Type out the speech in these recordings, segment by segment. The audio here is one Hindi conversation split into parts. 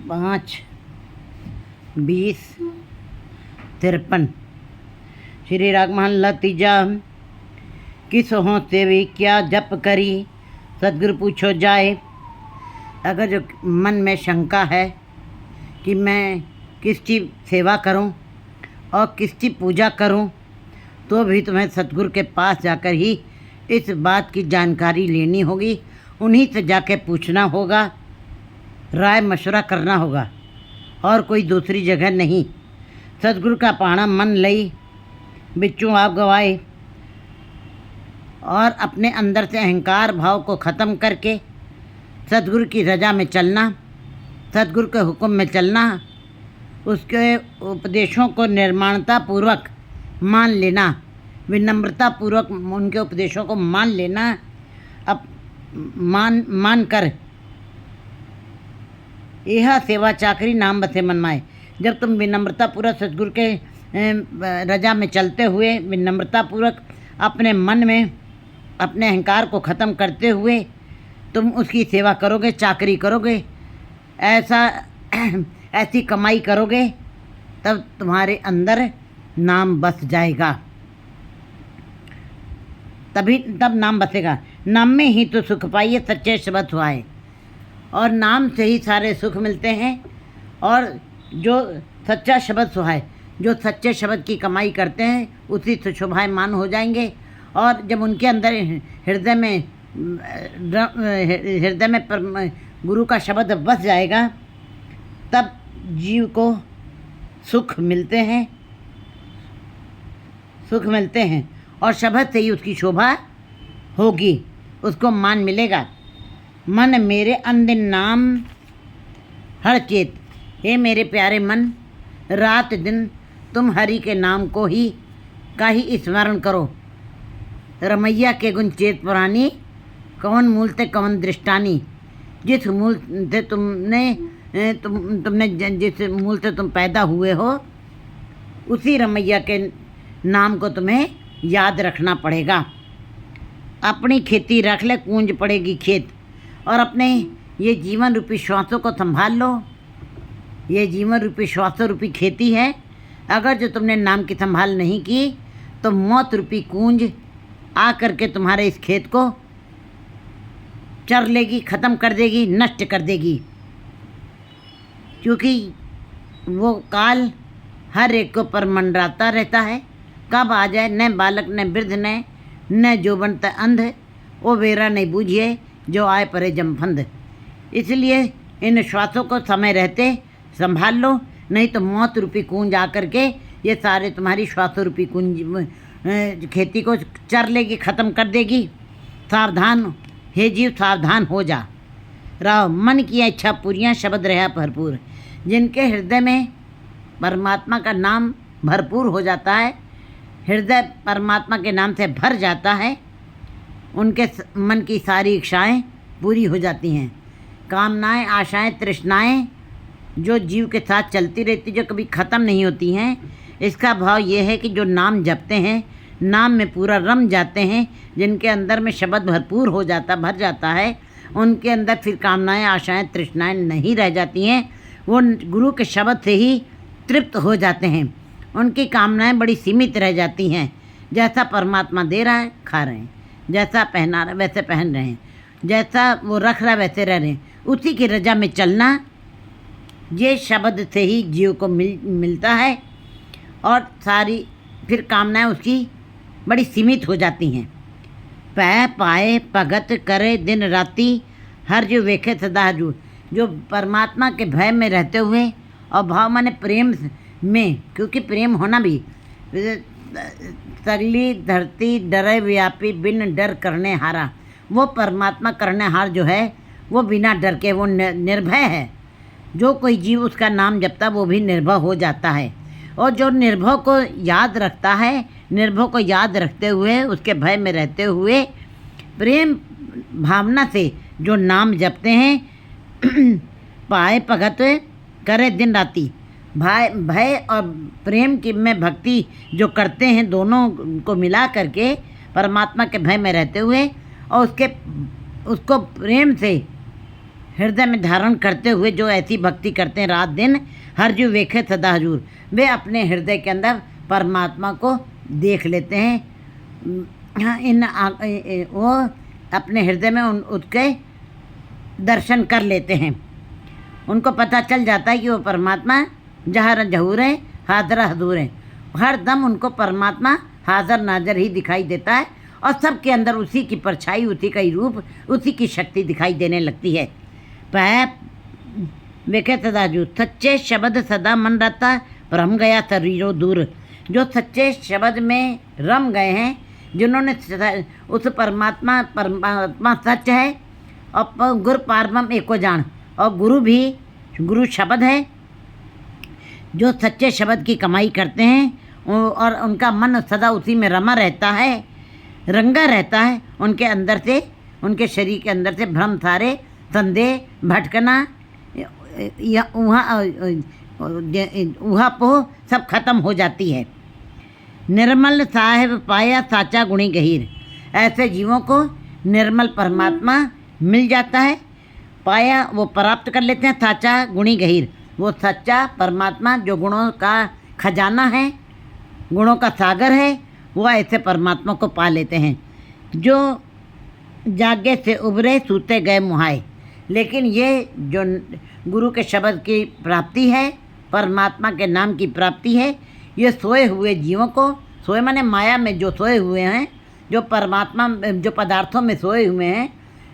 5, 20, 53। श्री राग महला तीजा। किस हों से भी क्या जप करी, सदगुरु पूछो जाए। अगर जो मन में शंका है कि मैं किसकी सेवा करूं और किसकी पूजा करूं, तो भी तुम्हें सतगुरु के पास जाकर ही इस बात की जानकारी लेनी होगी। उन्हीं से जाके पूछना होगा, राय मशवरा करना होगा, और कोई दूसरी जगह नहीं। सतगुरु का पाना मन लई बिच्चू आप गवाए, और अपने अंदर से अहंकार भाव को ख़त्म करके सतगुरु की रजा में चलना, सतगुरु के हुक्म में चलना, उसके उपदेशों को निर्माणता पूर्वक मान लेना, विनम्रता पूर्वक उनके उपदेशों को मान लेना। अब मान कर यह सेवा चाकरी नाम बसे मनमाए। जब तुम विनम्रता पूर्वक सतगुरु के रजा में चलते हुए विनम्रता पूर्वक अपने मन में अपने अहंकार को ख़त्म करते हुए तुम उसकी सेवा करोगे, चाकरी करोगे, ऐसी कमाई करोगे, तब तुम्हारे अंदर नाम बस जाएगा। तब नाम बसेगा। नाम में ही तो सुख पाइए, सच्चे शब्द सुहाए। और नाम से ही सारे सुख मिलते हैं। और जो सच्चा शब्द सुहाए, जो सच्चे शब्द की कमाई करते हैं, उसी से शोभायमान हो जाएंगे। और जब उनके अंदर हृदय में गुरु का शब्द बस जाएगा, तब जीव को सुख मिलते हैं और शब्द से ही उसकी शोभा होगी, उसको मान मिलेगा। मन मेरे अंदिन नाम हर चेत। हे मेरे प्यारे मन, रात दिन तुम हरि के नाम को ही स्मरण करो। रमैया के गुण चेत पुरानी, कौन मूल ते कौन दृष्टानी। जिस मूल से जिस मूल से तुम पैदा हुए हो, उसी रमैया के नाम को तुम्हें याद रखना पड़ेगा। अपनी खेती रख ले, कूंज पड़ेगी खेत। और अपने ये जीवन रूपी श्वासों को संभाल लो। ये जीवन रूपी श्वासों रूपी खेती है। अगर जो तुमने नाम की संभाल नहीं की, तो मौत रूपी कूंज आ करके तुम्हारे इस खेत को चर लेगी, ख़त्म कर देगी, नष्ट कर देगी। क्योंकि वो काल हर एक को पर मंडराता रहता है। कब आ जाए, न बालक न वृद्ध न जो बनता अंध, वो बेरा नहीं बूझिए, जो आए परे जमफंद। इसलिए इन श्वासों को समय रहते संभाल लो, नहीं तो मौत रूपी कूंज आकर के ये सारे तुम्हारी श्वासों रूपी कूंज खेती को चर लेगी, ख़त्म कर देगी। सावधान हे जीव, सावधान हो जा। राव मन की इच्छा पूरियाँ, शब्द रहा भरपूर। जिनके हृदय में परमात्मा का नाम भरपूर हो जाता है, हृदय परमात्मा के नाम से भर जाता है, उनके मन की सारी इच्छाएं पूरी हो जाती हैं। कामनाएं, आशाएं, तृष्णाएं जो जीव के साथ चलती रहती, जो कभी ख़त्म नहीं होती हैं, इसका भाव ये है कि जो नाम जपते हैं, नाम में पूरा रम जाते हैं, जिनके अंदर में शब्द भरपूर हो जाता, भर जाता है, उनके अंदर फिर कामनाएं, आशाएं, तृष्णाएं नहीं रह जाती हैं। वो गुरु के शब्द से ही तृप्त हो जाते हैं। उनकी कामनाएं बड़ी सीमित रह जाती हैं। जैसा परमात्मा दे रहा है, खा रहे हैं। जैसा पहना रहा है, वैसे पहन रहे हैं। जैसा वो रख रहा है, वैसे रह रहे हैं। उसी की रजा में चलना, ये शब्द से ही जीव को मिलता है। और सारी फिर कामनाएं उसकी बड़ी सीमित हो जाती हैं। पै पाए भगत करे दिन राती, हर जो वेखे सदा हजूर। जो परमात्मा के भय में रहते हुए, और भाव माने प्रेम में, क्योंकि प्रेम होना भी, सगली धरती डरे व्यापी, बिन डर करने हारा। वो परमात्मा करने हार जो है, वो बिना डर के वो निर्भय है। जो कोई जीव उसका नाम जपता, वो भी निर्भय हो जाता है। और जो निर्भय को याद रखता है, निर्भय को याद रखते हुए, उसके भय में रहते हुए, प्रेम भावना से जो नाम जपते हैं, पाए भगत करे दिन राती। भय और प्रेम की में भक्ति जो करते हैं, दोनों को मिला करके परमात्मा के भय में रहते हुए, और उसको प्रेम से हृदय में धारण करते हुए जो ऐसी भक्ति करते हैं रात दिन, हर जो वेखे सदा हजूर, वे अपने हृदय के अंदर परमात्मा को देख लेते हैं। वो अपने हृदय में उसके दर्शन कर लेते हैं। उनको पता चल जाता है कि वो परमात्मा जहाँ जहूर है, हाज़र हजूर है। हर दम उनको परमात्मा हाज़र नाज़र ही दिखाई देता है और सबके अंदर उसी की परछाई, उसी का ही रूप, उसी की शक्ति दिखाई देने लगती है। वेखे सदा जो सच्चे शब्द सदा मन रहता, रम गया शरीरो दूर। जो सच्चे शब्द में रम गए हैं, जिन्होंने उस परमात्मा सच है और गुरु पारमम एको जान, और गुरु शब्द है। जो सच्चे शब्द की कमाई करते हैं और उनका मन सदा उसी में रमा रहता है, रंगा रहता है, उनके अंदर से, उनके शरीर के अंदर से भ्रम, सारे संदेह, भटकना, उहा पोह सब खत्म हो जाती है। निर्मल साहेब पाया साचा गुणी गहीर। ऐसे जीवों को निर्मल परमात्मा मिल जाता है, पाया वो प्राप्त कर लेते हैं, साचा गुणी गहीर, वो सच्चा परमात्मा जो गुणों का खजाना है, गुणों का सागर है, वो ऐसे परमात्मा को पा लेते हैं। जो जागे से उभरे सूते गए मुहाए। लेकिन ये जो गुरु के शब्द की प्राप्ति है, परमात्मा के नाम की प्राप्ति है, ये सोए हुए जीवों को, सोए माने माया में जो सोए हुए हैं, जो परमात्मा, जो पदार्थों में सोए हुए हैं,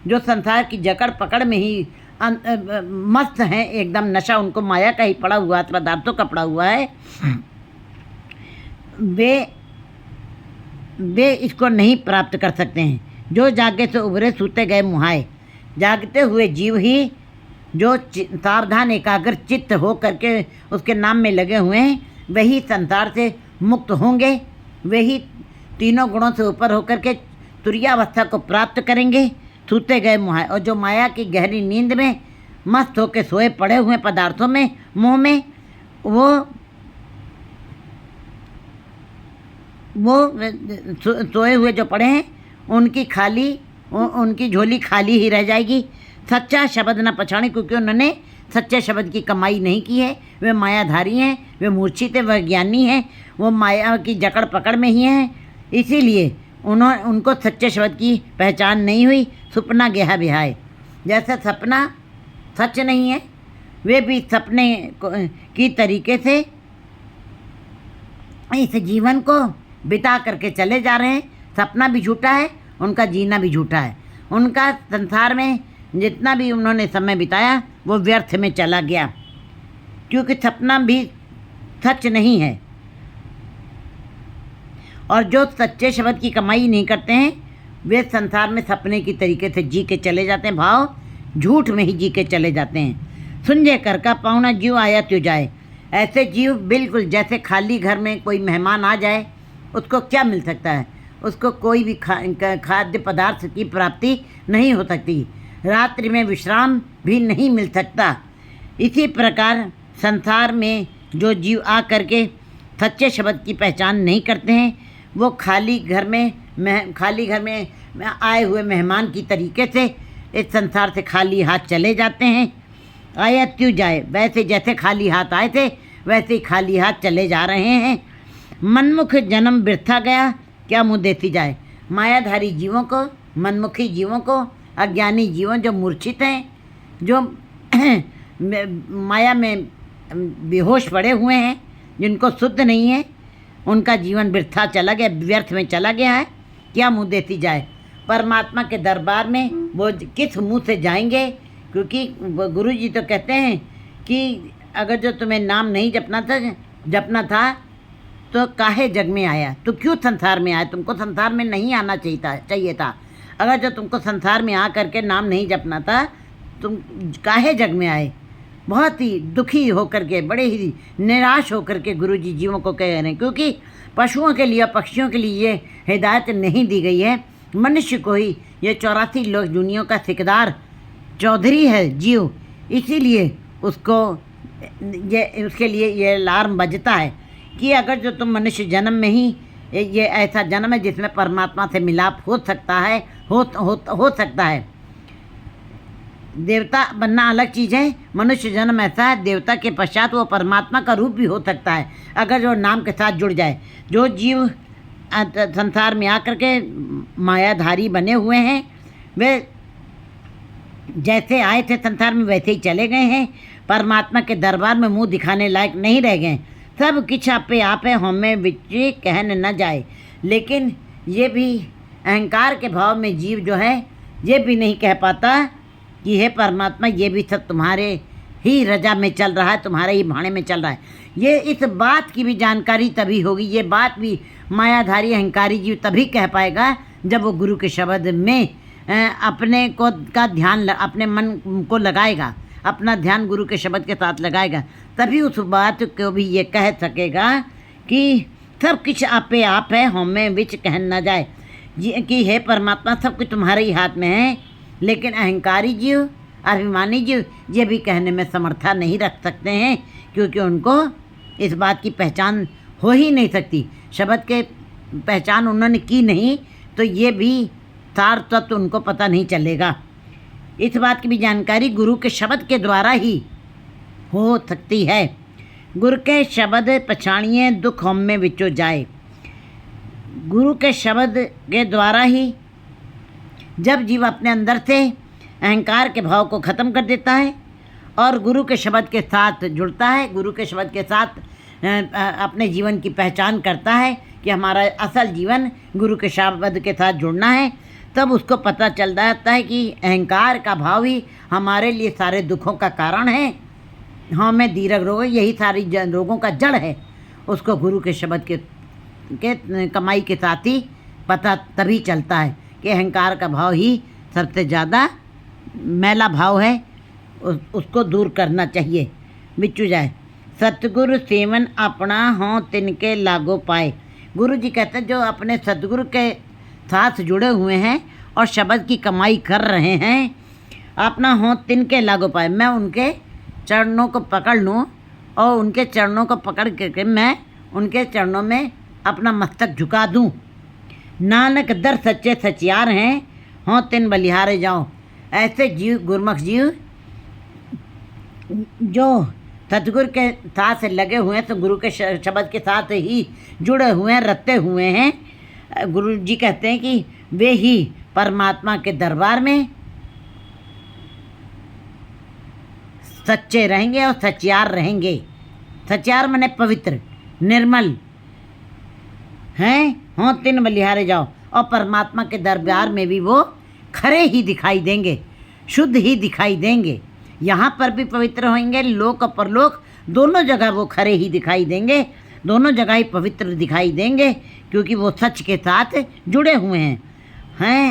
जो संसार की जकड़ पकड़ में ही मस्त हैं, एकदम नशा उनको माया का ही पड़ा हुआ है, पदार्थों का पड़ा हुआ है, वे इसको नहीं प्राप्त कर सकते हैं। जो जागे से उभरे सूते गए मुहाए। जागते हुए जीव ही जो सावधान एकाग्र चित्त हो करके उसके नाम में लगे हुए हैं, वही संसार से मुक्त होंगे, वही तीनों गुणों से ऊपर होकर के तुरीयावस्था को प्राप्त करेंगे, सूते गए मुहाए। और जो माया की गहरी नींद में मस्त होकर सोए पड़े हुए पदार्थों में, मोह में, वो सोए हुए जो पड़े हैं, उनकी झोली खाली ही रह जाएगी। सच्चा शब्द न पछाड़े, क्योंकि उन्होंने सच्चे शब्द की कमाई नहीं की है। वे मायाधारी हैं, वे मूर्छित हैं, वह ज्ञानी हैं, वो माया की जकड़ पकड़ में ही हैं। इसीलिए उनको सच्चे शब्द की पहचान नहीं हुई। सपना गया बिहाय। जैसा सपना सच नहीं है, वे भी सपने की तरीके से इस जीवन को बिता करके चले जा रहे हैं। सपना भी झूठा है, उनका जीना भी झूठा है। उनका संसार में जितना भी उन्होंने समय बिताया वो व्यर्थ में चला गया, क्योंकि सपना भी सच नहीं है। और जो सच्चे शब्द की कमाई नहीं करते हैं, वे संसार में सपने की तरीके से जी के चले जाते हैं, भाव झूठ में ही जी के चले जाते हैं। सुंजे कर का पाहुना जीव आया त्यों जाए। ऐसे जीव बिल्कुल जैसे खाली घर में कोई मेहमान आ जाए, उसको क्या मिल सकता है? उसको कोई भी खाद्य पदार्थ की प्राप्ति नहीं हो सकती, रात्रि में विश्राम भी नहीं मिल सकता। इसी प्रकार संसार में जो जीव आ करके सच्चे शब्द की पहचान नहीं करते हैं, वो खाली घर में आए हुए मेहमान की तरीके से इस संसार से खाली हाथ चले जाते हैं। आया त्यों जाए, वैसे जैसे खाली हाथ आए थे वैसे ही खाली हाथ चले जा रहे हैं। मनमुख जन्म बिरथा गया, क्या मुँह देती जाए। मायाधारी जीवों को, मनमुखी जीवों को, अज्ञानी जीवों जो मूर्छित हैं, जो माया में बेहोश पड़े हुए हैं, जिनको शुद्ध नहीं है, उनका जीवन बिरथा चला गया, व्यर्थ में चला गया है। क्या मुँह देती जाए। परमात्मा के दरबार में वो किस मुँह से जाएंगे? क्योंकि गुरु जी तो कहते हैं कि अगर जो तुम्हें नाम नहीं जपना था तो काहे जग में आया, तो क्यों संसार में आया? तुमको संसार में नहीं आना चाहिए था। अगर जो तुमको संसार में आ करके नाम नहीं जपना था, तुम काहे जग में आए? बहुत ही दुखी होकर के, बड़े ही निराश होकर के गुरु जी जीवों को कह रहे हैं, क्योंकि पशुओं के लिए, पक्षियों के लिए ये हिदायत नहीं दी गई है। मनुष्य को ही, ये 84 लोक दुनिया का ठेकेदार चौधरी है जीव, इसीलिए उसके लिए ये अलार्म बजता है कि अगर जो तुम मनुष्य जन्म में ही, ये ऐसा जन्म है जिसमें परमात्मा से मिलाप हो सकता है, हो सकता है, देवता बनना अलग चीज़ है, मनुष्य जन्म ऐसा है, देवता के पश्चात वो परमात्मा का रूप भी हो सकता है अगर जो नाम के साथ जुड़ जाए। जो जीव संसार में आकर के मायाधारी बने हुए हैं, वे जैसे आए थे संसार में वैसे ही चले गए हैं, परमात्मा के दरबार में मुंह दिखाने लायक नहीं रह गए। सब किछ आपे आप है, हमें विच कहन न जाए। लेकिन ये भी अहंकार के भाव में जीव जो है ये भी नहीं कह पाता कि हे परमात्मा ये भी सब तुम्हारे ही रजा में चल रहा है, तुम्हारे ही भाणे में चल रहा है। ये इस बात की भी जानकारी तभी होगी, ये बात भी मायाधारी अहंकारी जीव तभी कह पाएगा जब वो गुरु के शब्द में अपने को का ध्यान अपने मन को लगाएगा, अपना ध्यान गुरु के शब्द के साथ लगाएगा, तभी उस बात को भी ये कह सकेगा कि सब कुछ आपे आप है, हमें विच कहन न जाए। कि हे परमात्मा सब कुछ तुम्हारे ही हाथ में है। लेकिन अहंकारी जीव, अभिमानी जीव ये भी कहने में समर्था नहीं रख सकते हैं, क्योंकि उनको इस बात की पहचान हो ही नहीं सकती। शब्द के पहचान उन्होंने की नहीं तो ये भी सार तत्व उनको पता नहीं चलेगा। इस बात की भी जानकारी गुरु के शब्द के द्वारा ही हो सकती है। गुरु के शब्द पछाणिए दुख हम में विचो जाए। गुरु के शब्द के द्वारा ही जब जीव अपने अंदर से अहंकार के भाव को ख़त्म कर देता है और गुरु के शब्द के साथ जुड़ता है, गुरु के शब्द के साथ अपने जीवन की पहचान करता है कि हमारा असल जीवन गुरु के शब्द के साथ जुड़ना है, तब उसको पता चल जाता है कि अहंकार का भाव ही हमारे लिए सारे दुखों का कारण है। हमें दीर्घ रोग यही सारी रोगों का जड़ है। उसको गुरु के शब्द के कमाई के साथ ही पता तभी चलता है कि अहंकार का भाव ही सबसे ज़्यादा मैला भाव है, उसको दूर करना चाहिए, बिच्छू जाए। सतगुरु सेवन अपना हों तिनके लागो पाए। गुरु जी कहते हैं जो अपने सतगुरु के साथ जुड़े हुए हैं और शब्द की कमाई कर रहे हैं, अपना हों तिनके लागो पाए। मैं उनके चरणों को पकड़ लूँ और उनके चरणों को पकड़ करके मैं उनके चरणों में अपना मस्तक झुका दूँ। नानक दर सच्चे सचियार हैं, हों तिन बलिहारे जाओ। ऐसे जीव, गुरमुख जीव जो सतगुरु के साथ लगे हुए हैं, तो गुरु के शब्द के साथ ही जुड़े हुए हैं, रते हुए हैं। गुरु जी कहते हैं कि वे ही परमात्मा के दरबार में सच्चे रहेंगे और सचियार रहेंगे। सचियार माने पवित्र, निर्मल हैं, हों तिन बलिहारे जाओ। और परमात्मा के दरबार में भी वो खरे ही दिखाई देंगे, शुद्ध ही दिखाई देंगे। यहाँ पर भी पवित्र होंगे, लोक और परलोक दोनों जगह वो खरे ही दिखाई देंगे, दोनों जगह ही पवित्र दिखाई देंगे, क्योंकि वो सच के साथ जुड़े हुए हैं।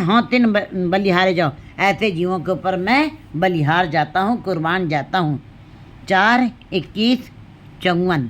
हों तिन बलिहारे जाओ। ऐसे जीवों के ऊपर मैं बलिहार जाता हूँ, कुर्बान जाता हूँ। 4:21-54